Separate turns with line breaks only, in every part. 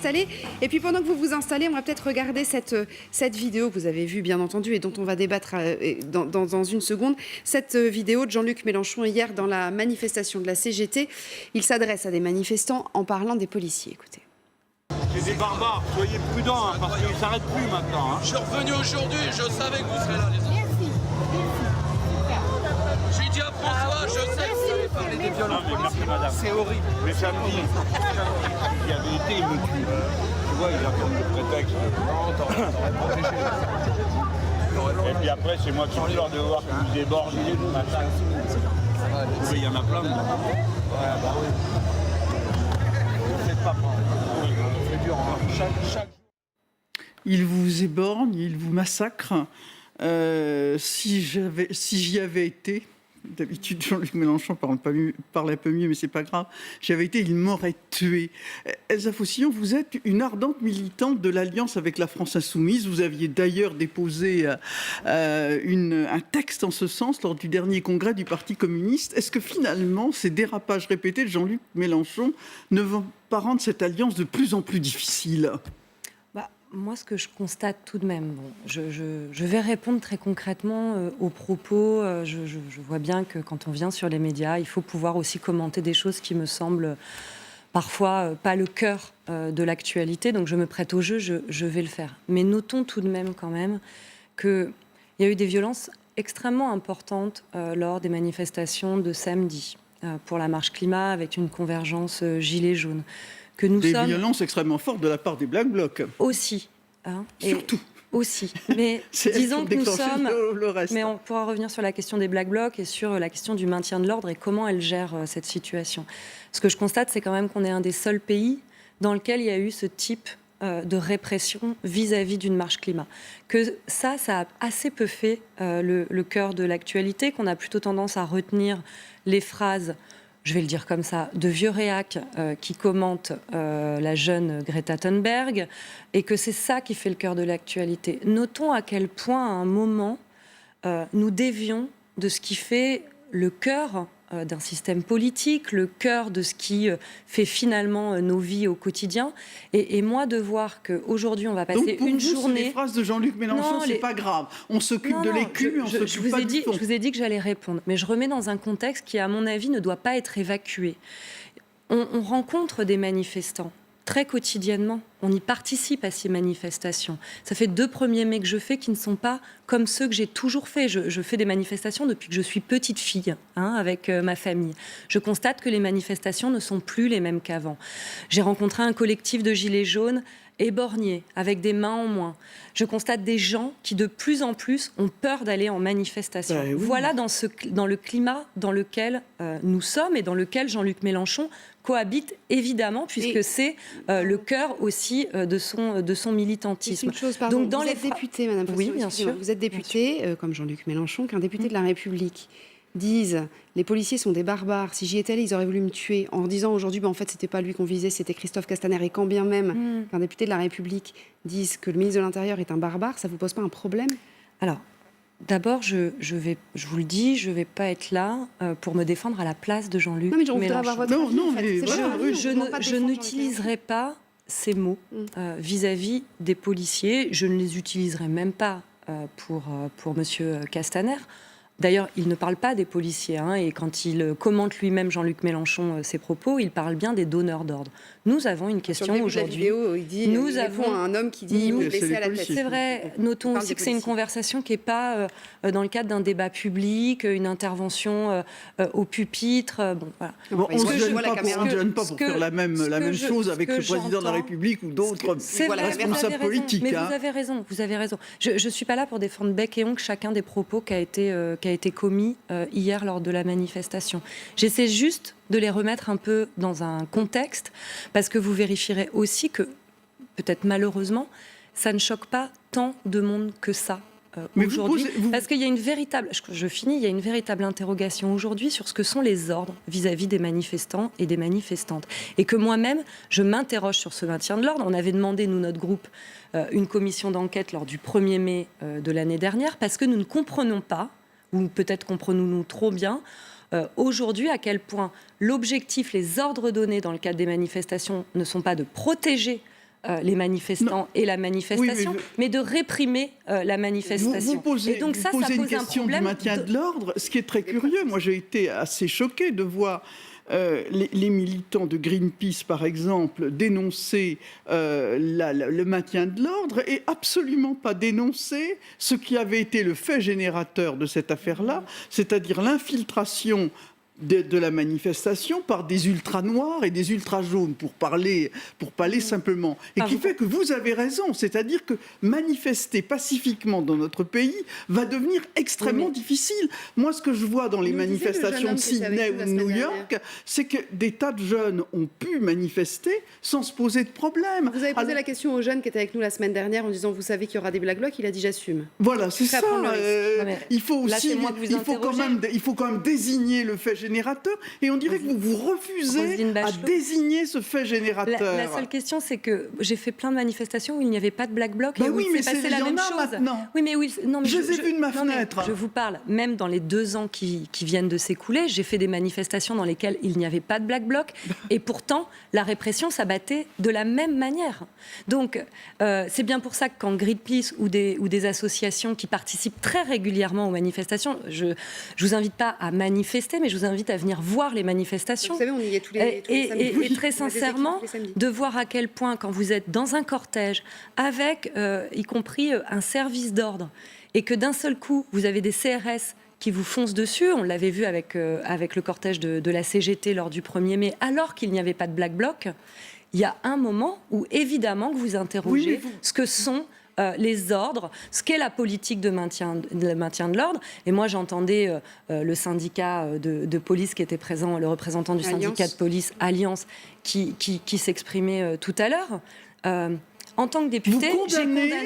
installer. Et puis pendant que vous vous installez, on va peut-être regarder cette vidéo que vous avez vue, bien entendu, et dont on va débattre dans une seconde. Cette vidéo de Jean-Luc Mélenchon hier dans la manifestation de la CGT. Il s'adresse à des manifestants en parlant des policiers. Écoutez.
C'est des barbares, soyez prudents, parce qu'ils ne s'arrêtent plus maintenant.
Je suis revenu aujourd'hui, je savais que vous serez là, les enfants. J'ai dit à François, je sais que vous allez parler des violences policiers. C'est horrible.
Mais samedi, il y avait été, il me tue. Tu vois, il apporte le prétexte. Et puis après, c'est moi qui pleure de voir que vous débordez le matin. Il y en a plein. Ouais, bah oui. Ne faites pas prendre. C'est dur. Chaque...
Il vous éborgne, il vous massacre. Si j'y avais été, d'habitude Jean-Luc Mélenchon parle un peu mieux, mais c'est pas grave, j'y avais été, il m'aurait tué. Elsa Faucillon, vous êtes une ardente militante de l'Alliance avec la France Insoumise. Vous aviez d'ailleurs déposé un texte en ce sens lors du dernier congrès du Parti communiste. Est-ce que finalement, ces dérapages répétés de Jean-Luc Mélenchon ne vont pas rendre cette alliance de plus en plus difficile ?
Moi, ce que je constate tout de même, je vais répondre très concrètement aux propos. Je vois bien que quand on vient sur les médias, il faut pouvoir aussi commenter des choses qui me semblent parfois pas le cœur de l'actualité. Donc je me prête au jeu, je vais le faire. Mais notons tout de même quand même qu'il y a eu des violences extrêmement importantes lors des manifestations de samedi pour la marche climat avec une convergence gilets jaunes.
Violences extrêmement fortes de la part des Black Blocs.
Aussi.
Surtout.
Aussi. Mais disons que nous sommes... Mais on pourra revenir sur la question des Black Blocs et sur la question du maintien de l'ordre et comment elle gère cette situation. Ce que je constate, c'est quand même qu'on est un des seuls pays dans lequel il y a eu ce type de répression vis-à-vis d'une marche climat. Que ça a assez peu fait le cœur de l'actualité, qu'on a plutôt tendance à retenir les phrases... je vais le dire comme ça, de vieux réacs qui commentent la jeune Greta Thunberg, et que c'est ça qui fait le cœur de l'actualité. Notons à quel point, à un moment, nous dévions de ce qui fait le cœur d'un système politique, le cœur de ce qui fait finalement nos vies au quotidien. Et moi, de voir qu'aujourd'hui, on va passer
Donc pour
une
vous,
journée...
les phrases de Jean-Luc Mélenchon, c'est pas grave. On s'occupe de l'écu, on s'occupe pas du fond.
Je vous ai dit que j'allais répondre. Mais je remets dans un contexte qui, à mon avis, ne doit pas être évacué. On rencontre des manifestants très quotidiennement. On y participe à ces manifestations. Ça fait 2 premiers mai que je fais qui ne sont pas comme ceux que j'ai toujours fait. Je fais des manifestations depuis que je suis petite fille, avec ma famille. Je constate que les manifestations ne sont plus les mêmes qu'avant. J'ai rencontré un collectif de gilets jaunes éborgnés, avec des mains en moins. Je constate des gens qui, de plus en plus, ont peur d'aller en manifestation.
Oui.
Voilà dans le climat dans lequel nous sommes et dans lequel Jean-Luc Mélenchon cohabite, évidemment, puisque c'est le cœur aussi de son militantisme.
Une chose, pardon,
donc,
vous êtes députée, Madame Faucillon,
oui, bien sûr.
Vous êtes députée, comme Jean-Luc Mélenchon, qu'un député de la République disent les policiers sont des barbares, si j'y étais allé, ils auraient voulu me tuer, en disant aujourd'hui, en fait, c'était pas lui qu'on visait, c'était Christophe Castaner, et quand bien même qu'un député de la République dise que le ministre de l'Intérieur est un barbare, ça vous pose pas un problème ?
Alors, d'abord, je vous le dis, je vais pas être là pour me défendre à la place de Jean-Luc Mélenchon.
Non, mais voudrais avoir votre avis, en fait.
Je n'utiliserai pas ces mots vis-à-vis des policiers. Je ne les utiliserai même pas pour Monsieur Castaner. D'ailleurs, il ne parle pas des policiers, et quand il commente lui-même, Jean-Luc Mélenchon, ses propos, il parle bien des donneurs d'ordre. Nous avons une question aujourd'hui.
Il dit, nous avons un homme qui dit vous baissez à la tête.
C'est vrai. Notons aussi que c'est une conversation qui n'est pas dans le cadre d'un débat public, une intervention au pupitre. Bon, voilà.
On ne gêne pas pour faire la même chose avec le président de la République ou d'autres responsables politiques.
Mais vous avez raison. Je ne suis pas là pour défendre bec et ongle chacun des propos qui a été commis hier lors de la manifestation. J'essaie juste de les remettre un peu dans un contexte, parce que vous vérifierez aussi que, peut-être malheureusement, ça ne choque pas tant de monde que ça aujourd'hui. Parce qu'il y a une véritable, il y a une véritable interrogation aujourd'hui sur ce que sont les ordres vis-à-vis des manifestants et des manifestantes. Et que moi-même, je m'interroge sur ce maintien de l'ordre. On avait demandé, nous, notre groupe, une commission d'enquête lors du 1er mai de l'année dernière, parce que nous ne comprenons pas, ou peut-être comprenons-nous trop bien, aujourd'hui à quel point l'objectif, les ordres donnés dans le cadre des manifestations ne sont pas de protéger les manifestants et la manifestation, mais de réprimer la manifestation.
Vous posez une question du maintien de l'ordre, ce qui est très curieux. Moi, j'ai été assez choquée de voir les militants de Greenpeace, par exemple, dénoncer le maintien de l'ordre et absolument pas dénoncer ce qui avait été le fait générateur de cette affaire-là, c'est-à-dire l'infiltration de la manifestation par des ultra-noirs et des ultra-jaunes, pour parler simplement. Et qui fait que vous avez raison, c'est-à-dire que manifester pacifiquement dans notre pays va devenir extrêmement difficile. Moi, ce que je vois dans les manifestations de Sydney ou de New York, c'est que des tas de jeunes ont pu manifester sans se poser de problème.
Vous avez posé la question aux jeunes qui étaient avec nous la semaine dernière en disant « Vous savez qu'il y aura des Black Blocs ?» Il a dit « J'assume ».
Voilà, c'est ça. Il faut aussi, il faut quand même désigner le fait générateur, et on dirait que vous refusez à désigner ce fait générateur.
La seule question, c'est que j'ai fait plein de manifestations où il n'y avait pas de Black Bloc et où il s'est passé la même chose.
Maintenant.
Oui, mais
je les ai vus de ma fenêtre.
Je vous parle, même dans les 2 ans qui viennent de s'écouler, j'ai fait des manifestations dans lesquelles il n'y avait pas de Black Bloc, et pourtant la répression s'abattait de la même manière. Donc c'est bien pour ça que quand Greenpeace ou des associations qui participent très régulièrement aux manifestations, je vous invite pas à manifester, mais je vous invite à venir voir les manifestations.
Vous savez, on y est tous les samedis.
Et très sincèrement, de voir à quel point, quand vous êtes dans un cortège, avec y compris un service d'ordre, et que d'un seul coup, vous avez des CRS qui vous foncent dessus, on l'avait vu avec le cortège de la CGT lors du 1er mai, alors qu'il n'y avait pas de Black Bloc, il y a un moment où, évidemment, que vous interrogez ce que sont les ordres, ce qu'est la politique de maintien de l'ordre. Et moi, j'entendais le syndicat de police qui était présent, le représentant du syndicat de police, Alliance, qui s'exprimait tout à l'heure. En tant que députée,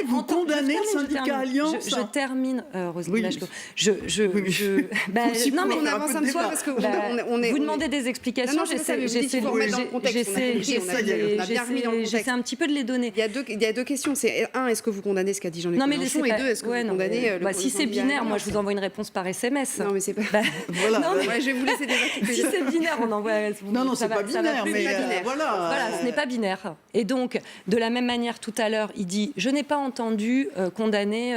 vous condamnez le syndicat Alliance.
Je termine, Roselyne Bachelot.
Non, mais on avance un peu parce que
vous demandez des explications. J'essaie un petit peu de les donner.
Il y a deux questions. C'est un, est-ce que vous condamnez ce qu'a dit Jean-Luc Mélenchon, et deux, est-ce que vous condamnez
si c'est binaire, moi je vous envoie une réponse par SMS.
Non, mais c'est pas. Je vais vous laisser débattre.
Si c'est binaire, on envoie.
Non, c'est pas binaire, mais voilà.
Voilà, ce n'est pas binaire. Et donc, de la même manière, tout à l'heure, il dit « Je n'ai pas entendu condamner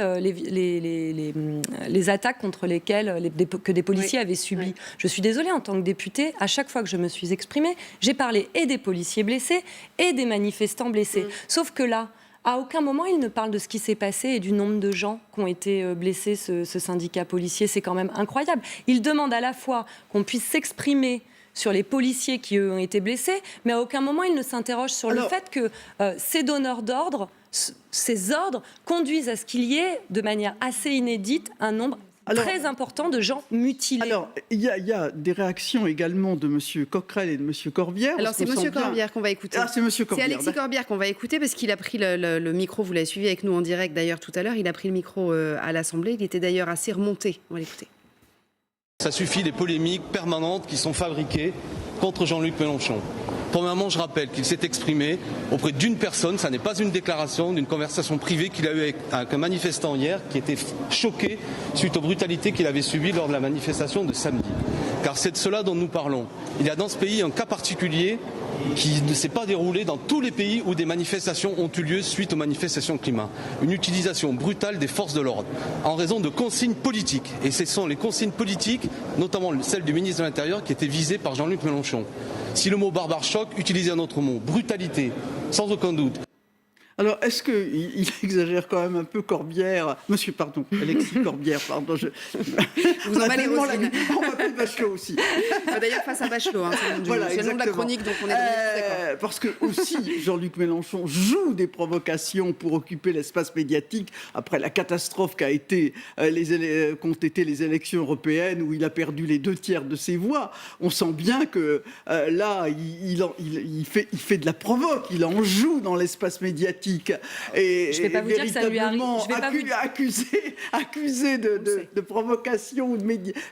les attaques contre lesquelles que des policiers avaient subies. Oui. » Je suis désolée, en tant que députée, à chaque fois que je me suis exprimée, j'ai parlé et des policiers blessés et des manifestants blessés. Sauf que là, à aucun moment, il ne parle de ce qui s'est passé et du nombre de gens qui ont été blessés, ce syndicat policier. C'est quand même incroyable. Il demande à la fois qu'on puisse s'exprimer sur les policiers qui, eux, ont été blessés, mais à aucun moment, il ne s'interroge sur le fait que ces donneurs d'ordre, ces ordres, conduisent à ce qu'il y ait, de manière assez inédite, un nombre très important de gens mutilés.
Alors, il y a des réactions également de M. Coquerel et de M. Corbière.
Alors, c'est M. Corbière qu'on va écouter.
Ah, c'est M. Corbière.
C'est Alexis Corbière qu'on va écouter parce qu'il a pris le micro, vous l'avez suivi avec nous en direct d'ailleurs tout à l'heure, il a pris le micro à l'Assemblée, il était d'ailleurs assez remonté. On va l'écouter.
Ça suffit les polémiques permanentes qui sont fabriquées contre Jean-Luc Mélenchon. Premièrement, je rappelle qu'il s'est exprimé auprès d'une personne, ça n'est pas une déclaration, d'une conversation privée qu'il a eue avec un manifestant hier qui était choqué suite aux brutalités qu'il avait subies lors de la manifestation de samedi. Car c'est de cela dont nous parlons. Il y a dans ce pays un cas particulier qui ne s'est pas déroulé dans tous les pays où des manifestations ont eu lieu suite aux manifestations climat. Une utilisation brutale des forces de l'ordre en raison de consignes politiques. Et ce sont les consignes politiques, notamment celles du ministre de l'Intérieur, qui étaient visées par Jean-Luc Mélenchon. Si le mot barbare choque, utilisez un autre mot, brutalité, sans aucun doute.
Alors, est-ce qu'il exagère quand même un peu Corbière, Alexis Corbière, pardon.
Vous emballez Roselyne.
On m'appelle Bachelot aussi.
D'ailleurs, face à Bachelot, c'est le nom de la chronique, donc on est d'accord.
Parce que aussi, Jean-Luc Mélenchon joue des provocations pour occuper l'espace médiatique après la catastrophe qu'ont été les élections européennes où il a perdu les 2/3 de ses voix. On sent bien que là, il fait de la provoque, il en joue dans l'espace médiatique. Et
je vais pas vous dire que ça lui arrive.
accusé de provocation ou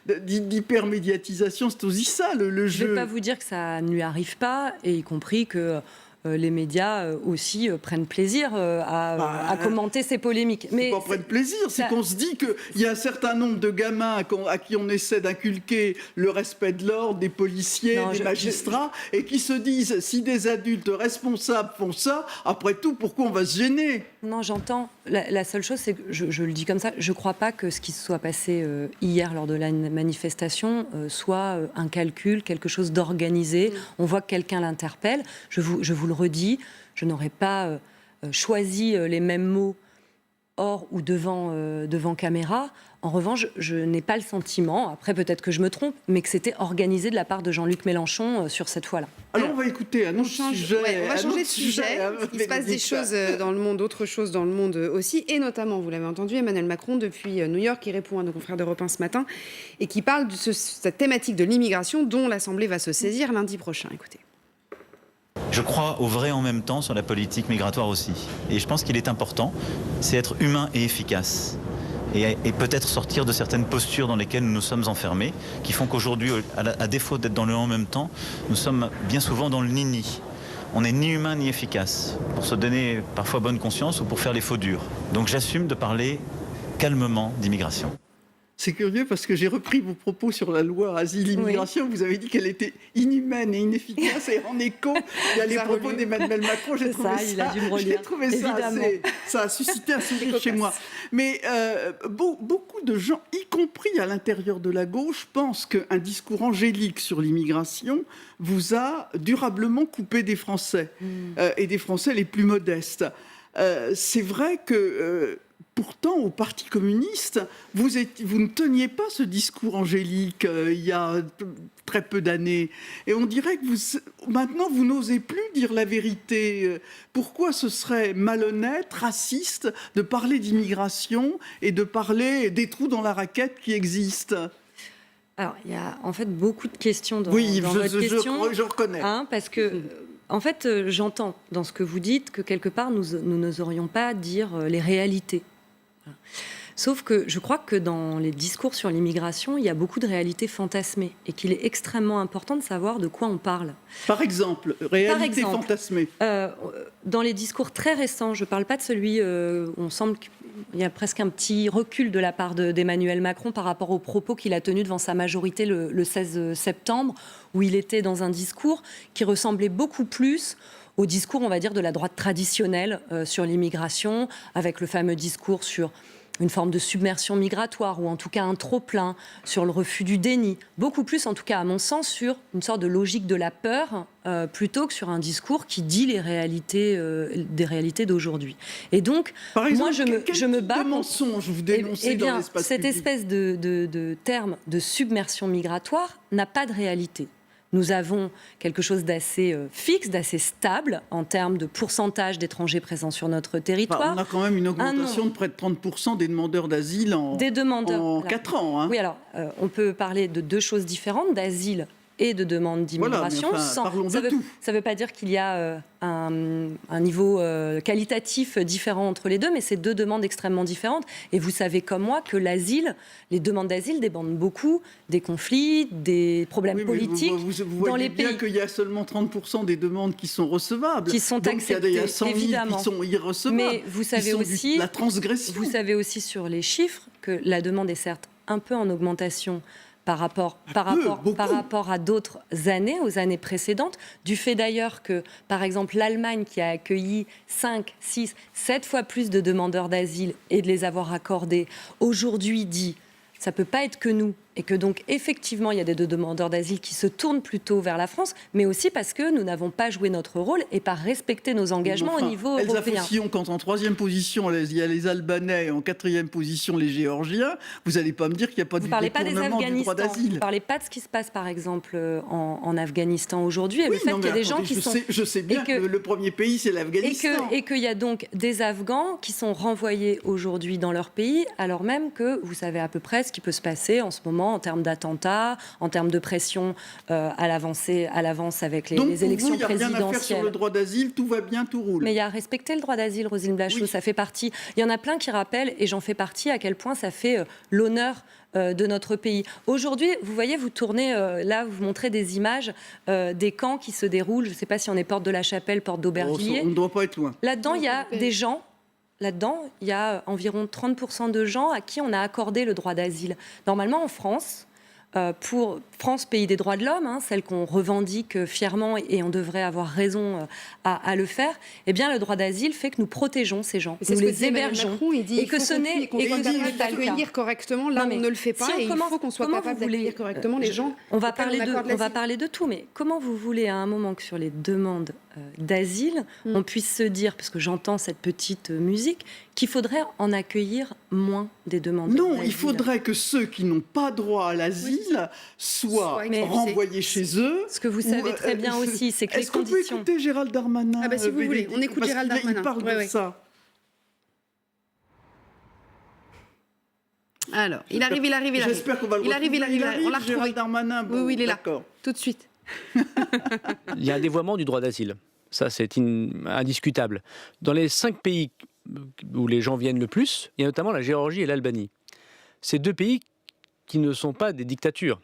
d'hypermédiatisation, c'est aussi ça le jeu.
Je ne vais pas vous dire que ça ne lui arrive pas, et y compris que les médias aussi prennent plaisir à commenter ces polémiques.
Mais c'est pas prendre plaisir, c'est qu'on se dit qu'il y a un certain nombre de gamins à qui on essaie d'inculquer le respect de l'ordre, des policiers, des magistrats, et qui se disent, si des adultes responsables font ça, après tout, pourquoi on va se gêner ?
Non, j'entends. La seule chose, c'est que, je le dis comme ça, je ne crois pas que ce qui se soit passé hier lors de la manifestation soit un calcul, quelque chose d'organisé. On voit que quelqu'un l'interpelle. Je vous le redis, je n'aurais pas choisi les mêmes mots hors ou devant caméra. En revanche, je n'ai pas le sentiment, après peut-être que je me trompe, mais que c'était organisé de la part de Jean-Luc Mélenchon sur cette fois-là.
Alors on va écouter un autre sujet.
On va changer de sujet. Il se passe des choses dans le monde, autre chose dans le monde aussi, et notamment, vous l'avez entendu, Emmanuel Macron depuis New York, qui répond à nos confrères d'Europe 1 ce matin, et qui parle de cette thématique de l'immigration dont l'Assemblée va se saisir lundi prochain. Écoutez.
Je crois au vrai en même temps sur la politique migratoire aussi. Et je pense qu'il est important, c'est être humain et efficace. Et peut-être sortir de certaines postures dans lesquelles nous nous sommes enfermés, qui font qu'aujourd'hui, à défaut d'être dans le en même temps, nous sommes bien souvent dans le ni-ni. On n'est ni humain ni efficace, pour se donner parfois bonne conscience ou pour faire les faux durs. Donc j'assume de parler calmement d'immigration.
C'est curieux parce que j'ai repris vos propos sur la loi asile-immigration. Vous avez dit qu'elle était inhumaine et inefficace. Et en écho, il y a les propos d'Emmanuel Macron. J'ai trouvé ça a suscité un sourire chez moi. Mais beaucoup de gens, y compris à l'intérieur de la gauche, pensent qu'un discours angélique sur l'immigration vous a durablement coupé des Français. Et des Français les plus modestes. C'est vrai que... Pourtant, au Parti communiste, vous ne teniez pas ce discours angélique il y a très peu d'années. Et on dirait que maintenant, vous n'osez plus dire la vérité. Pourquoi ce serait malhonnête, raciste, de parler d'immigration et de parler des trous dans la raquette qui existent ?
Alors, il y a en fait beaucoup de questions dans votre question.
Je reconnais.
Parce que... En fait, j'entends dans ce que vous dites que quelque part, nous n'oserions pas dire les réalités. Voilà. Sauf que je crois que dans les discours sur l'immigration, il y a beaucoup de réalités fantasmées et qu'il est extrêmement important de savoir de quoi on parle.
Par exemple, réalité fantasmée.
Dans les discours très récents, je ne parle pas de celui où on semble qu'il y a presque un petit recul de la part d'Emmanuel Macron par rapport aux propos qu'il a tenus devant sa majorité le 16 septembre, où il était dans un discours qui ressemblait beaucoup plus au discours, on va dire, de la droite traditionnelle sur l'immigration, avec le fameux discours sur une forme de submersion migratoire, ou en tout cas un trop-plein, sur le refus du déni. Beaucoup plus, en tout cas à mon sens, sur une sorte de logique de la peur, plutôt que sur un discours qui dit les réalités, des réalités d'aujourd'hui. Et donc,
par exemple,
moi, je me bats...
Quel mensonge vous dénoncez dans l'espace
cette
public ?
espèce de terme de submersion migratoire n'a pas de réalité. Nous avons quelque chose d'assez fixe, d'assez stable en termes de pourcentage d'étrangers présents sur notre territoire.
On a quand même une augmentation de près de 30% des demandeurs d'asile en 4 ans.
Oui, alors on peut parler de deux choses différentes, d'asile et de demande d'immigration.
Voilà,
ça ne veut pas dire qu'il y a un niveau qualitatif différent entre les deux, mais c'est deux demandes extrêmement différentes. Et vous savez comme moi que l'asile, les demandes d'asile dépendent beaucoup des conflits, des problèmes politiques
vous
dans les
pays. Vous voyez bien qu'il y a seulement 30% des demandes qui sont recevables.
Qui sont acceptées,
il y a 100 000
évidemment.
Qui sont irrecevables.
Mais vous savez aussi,
la transgression.
Vous savez aussi sur les chiffres que la demande est certes un peu en augmentation par rapport à d'autres années, aux années précédentes, du fait d'ailleurs que, par exemple, l'Allemagne qui a accueilli 5, 6, 7 fois plus de demandeurs d'asile et de les avoir accordés, aujourd'hui dit ça ne peut pas être que nous, et que donc effectivement il y a des demandeurs d'asile qui se tournent plutôt vers la France, mais aussi parce que nous n'avons pas joué notre rôle et pas respecté nos engagements au niveau européen.
Elsa Faucillon, quand en 3e position il y a les Albanais et en 4e position les Géorgiens, vous n'allez pas me dire qu'il n'y a pas de détournement du droit d'asile.
Vous ne parlez pas de ce qui se passe par exemple en Afghanistan aujourd'hui, et le fait qu'il y a des gens qui sont...
Je sais bien que le premier pays c'est l'Afghanistan.
Et qu'il y a donc des Afghans qui sont renvoyés aujourd'hui dans leur pays, alors même que vous savez à peu près ce qui peut se passer en ce moment moment en termes d'attentats, en termes de pression à l'avance avec les élections présidentielles. Donc,
il n'y a rien à faire sur le droit d'asile, tout va bien, tout roule.
Mais il y a à respecter le droit d'asile, Roselyne Bachelot, ça fait partie. Il y en a plein qui rappellent, et j'en fais partie, à quel point ça fait l'honneur de notre pays. Aujourd'hui, vous voyez, vous tournez, là, vous montrez des images des camps qui se déroulent, je ne sais pas si on est porte de la Chapelle, porte d'Aubervilliers.
On ne doit pas être loin.
Là-dedans, il y a des gens. Là-dedans, il y a environ 30% de gens à qui on a accordé le droit d'asile. Normalement, en France, pour France, pays des droits de l'homme, celle qu'on revendique fièrement et on devrait avoir raison à le faire, eh bien, le droit d'asile fait que nous protégeons ces gens, nous les hébergeons.
Macron, il dit,
et que ce n'est
qu'on soit capable d'accueillir correctement. Là, on ne le fait pas et il faut qu'on soit capable d'accueillir correctement les gens.
On va parler de tout, mais comment vous voulez à un moment que sur les demandes d'asile, on puisse se dire, parce que j'entends cette petite musique, qu'il faudrait en accueillir moins des demandes d'asile.
Non, il faudrait que ceux qui n'ont pas droit à l'asile soient renvoyés chez eux.
Ce que vous savez très bien aussi, c'est que les conditions...
Est-ce qu'on peut écouter Gérald Darmanin?
Ah bah si vous voulez, on écoute Gérald Darmanin.
Il parle de ça.
Alors, il arrive.
J'espère qu'on va le retrouver.
Il arrive, on l'a retrouvé.
Gérald Darmanin, bon,
oui, il est là,
d'accord.
tout de suite.
Il y a un dévoiement du droit d'asile. Ça, c'est indiscutable. Dans les 5 pays où les gens viennent le plus, il y a notamment la Géorgie et l'Albanie. Ces 2 pays qui ne sont pas des dictatures.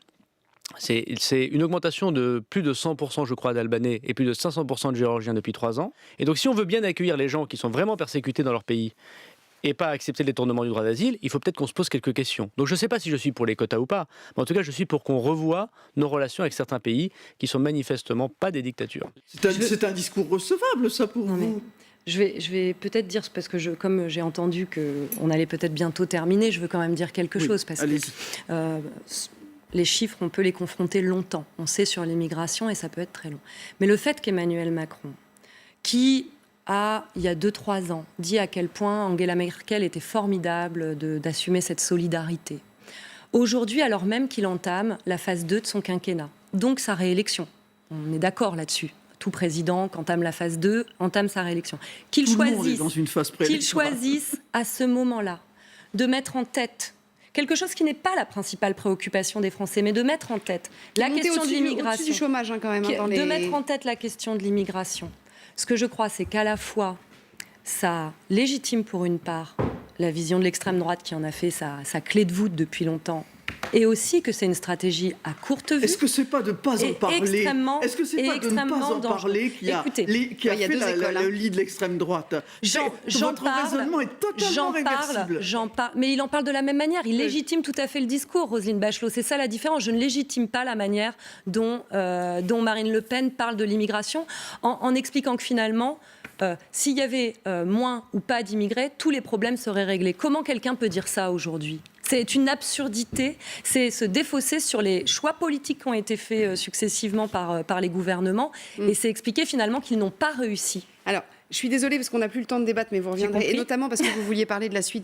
C'est une augmentation de plus de 100%, je crois, d'Albanais et plus de 500% de Géorgiens depuis 3 ans. Et donc, si on veut bien accueillir les gens qui sont vraiment persécutés dans leur pays et pas accepter le détournement du droit d'asile, il faut peut-être qu'on se pose quelques questions. Donc je ne sais pas si je suis pour les quotas ou pas, mais en tout cas je suis pour qu'on revoie nos relations avec certains pays qui sont manifestement pas des dictatures.
C'est un discours recevable, ça, pour vous?
Je vais peut-être dire, parce que comme j'ai entendu qu'on allait peut-être bientôt terminer, je veux quand même dire quelque chose, parce que les chiffres, on peut les confronter longtemps. On sait sur l'immigration et ça peut être très long. Mais le fait qu'Emmanuel Macron, qui il y a 2-3 ans, dit à quel point Angela Merkel était formidable d'assumer cette solidarité. Aujourd'hui, alors même qu'il entame la phase 2 de son quinquennat, donc sa réélection, on est d'accord là-dessus, tout président qui entame la phase 2 entame sa réélection, qu'il choisisse à ce moment-là de mettre en tête quelque chose qui n'est pas la principale préoccupation des Français, mais de mettre en tête la question de l'immigration.
Du chômage, quand même.
De mettre en tête la question de l'immigration. Ce que je crois, c'est qu'à la fois, ça légitime pour une part la vision de l'extrême droite qui en a fait sa clé de voûte depuis longtemps, et aussi que c'est une stratégie à courte vue.
Est-ce que c'est pas de ne pas en parler? Est-ce que c'est pas de ne pas en parler qui a fait le lit de l'extrême droite? Votre raisonnement est totalement réversible.
J'en parle, mais il en parle de la même manière. Il légitime tout à fait le discours, Roselyne Bachelot. C'est ça la différence. Je ne légitime pas la manière dont Marine Le Pen parle de l'immigration, en expliquant que finalement, s'il y avait moins ou pas d'immigrés, tous les problèmes seraient réglés. Comment quelqu'un peut dire ça aujourd'hui ? C'est une absurdité, c'est se défausser sur les choix politiques qui ont été faits successivement par les gouvernements, et c'est expliquer finalement qu'ils n'ont pas réussi.
Alors, je suis désolée parce qu'on n'a plus le temps de débattre, mais vous reviendrez. Et notamment parce que vous vouliez parler de la suite